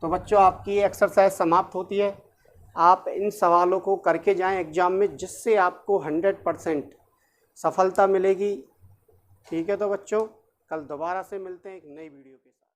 तो बच्चों आपकी एक्सरसाइज समाप्त होती है। आप इन सवालों को करके जाएं एग्ज़ाम में, जिससे आपको 100% सफलता मिलेगी। ठीक है, तो बच्चों कल दोबारा से मिलते हैं एक नई वीडियो के साथ।